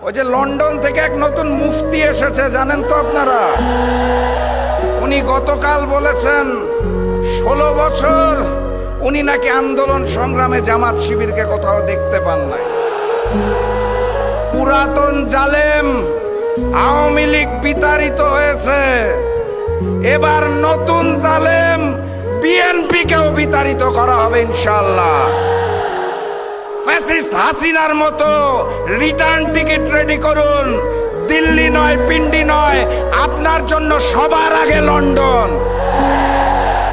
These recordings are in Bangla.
ওই যে লন্ডন থেকে এক নতুন মুফতি এসেছে, জানেন তো আপনারা? উনি গতকাল বলেছেন 16 বছর উনি নাকি আন্দোলন সংগ্রামে জামাত শিবিরকে কোথাও দেখতে পান নাই। পুরাতন জালেম আওয়ামী লীগ বিতাড়িত হয়েছে, এবার নতুন জালেম বিএনপিকেও বিতাড়িত করা হবে ইনশাআল্লাহ। ফ্যাসিস্ট হাসিনার মতো রিটার্ন টিকিট রেডি করুন। দিল্লি নয়, পিন্ডি নয়, আপনার জন্য সবার আগে লন্ডন।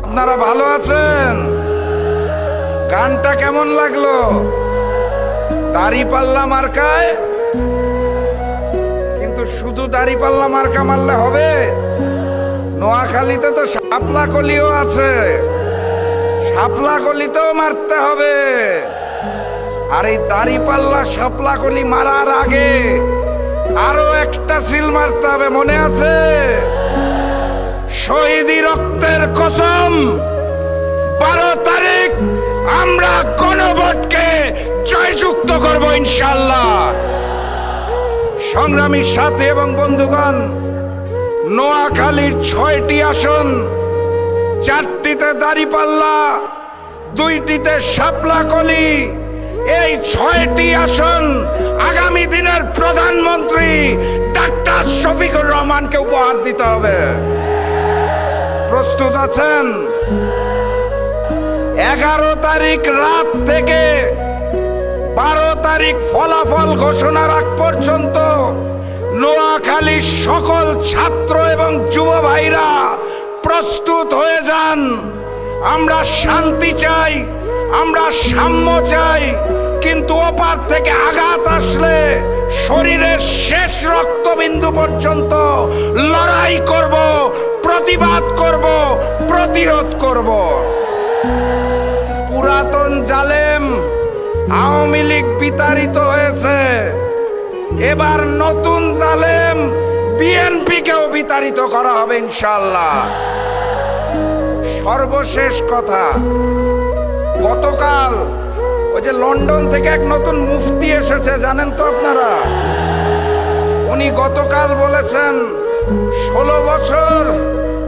আপনারা ভালো আছেন? গানটা কেমন লাগলো? দাড়িপাল্লা মার্কায়, কিন্তু শুধু দাড়িপাল্লা মার্কা মারলে হবে? নোয়াখালীতে তো শাপলা কলিও আছে, শাপলা কলিতেও মারতে হবে। আর এই দাড়িপাল্লা শাপলা কলি মারার আগে আরো একটা সিল মারতে হবে, মনে আছে? শহীদি রক্তের কসম, 12 তারিখ আমরা গণভোটকে জয়যুক্ত করব ইনশাআল্লাহ। সংগ্রামী সাথী এবং বন্ধুগণ, নোয়াখালীর 6টি আসন, 4টিতে দাড়িপাল্লা, 2টিতে শাপলাকলি। এই 6টি আসন আগামী দিনের প্রধানমন্ত্রী ডাক্তার শফিকুর রহমানকে উপহার দিতে হবে। প্রস্তুত আছেন? 11 তারিখ রাত থেকে 12 তারিখ ফলাফল ঘোষণার আগ পর্যন্ত নোয়াখালীর সকল ছাত্র এবং যুব ভাইরা প্রস্তুত হয়ে যান। আমরা শান্তি চাই, আমরা সাম্য চাই, কিন্তু ওপার থেকে আঘাত আসলে শরীরের শেষ রক্তবিন্দু পর্যন্ত লড়াই করব, প্রতিবাদ করব, প্রতিরোধ করব। পুরাতন জালেম আওয়ামী লীগ বিতাড়িত হয়েছে, এবার নতুন জালেম বিএনপিকেও বিতাড়িত করা হবে ইনশাআল্লাহ। সর্বশেষ কথা, গতকাল ওই যে লন্ডন থেকে এক নতুন মুফতি এসেছে, জানেন তো আপনারা? উনি গতকাল বলেছেন 16 বছর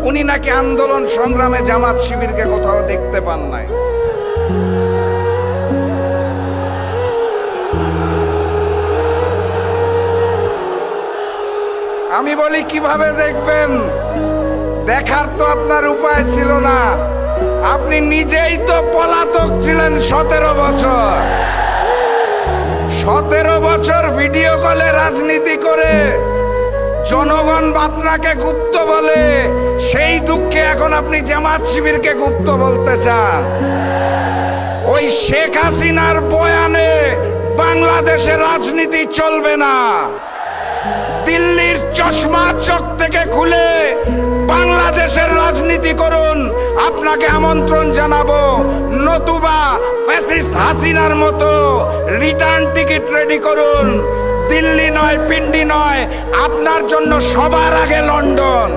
উনি নাকি আন্দোলন সংগ্রামে জামাত শিবিরকে কোথাও দেখতে পান নাই। আমি বলি কিভাবে দেখবেন? দেখার তো আপনার উপায় ছিল না, আপনি নিজেই তো পলাতক ছিলেন 17 বছর। 17 বছর ভিডিও কলে রাজনীতি করে জনগণ আপনাকে গুপ্ত বলে, সেই দুঃখে এখন আপনি জামাত শিবিরকে গুপ্ত বলতে চান। ওই শেখ হাসিনার বয়ানে বাংলাদেশের রাজনীতি চলবে না। দিল্লির চশমা চোখ থেকে খুলে বাংলাদেশের রাজনীতি করুন, আপনাকে আমন্ত্রণ জানাবো। নতুবা ফ্যাসিস্ট হাসিনার মতো রিটার্ন টিকিট রেডি করুন। দিল্লি নয়, পিন্ডি নয়, আপনার জন্য সবার আগে লন্ডন।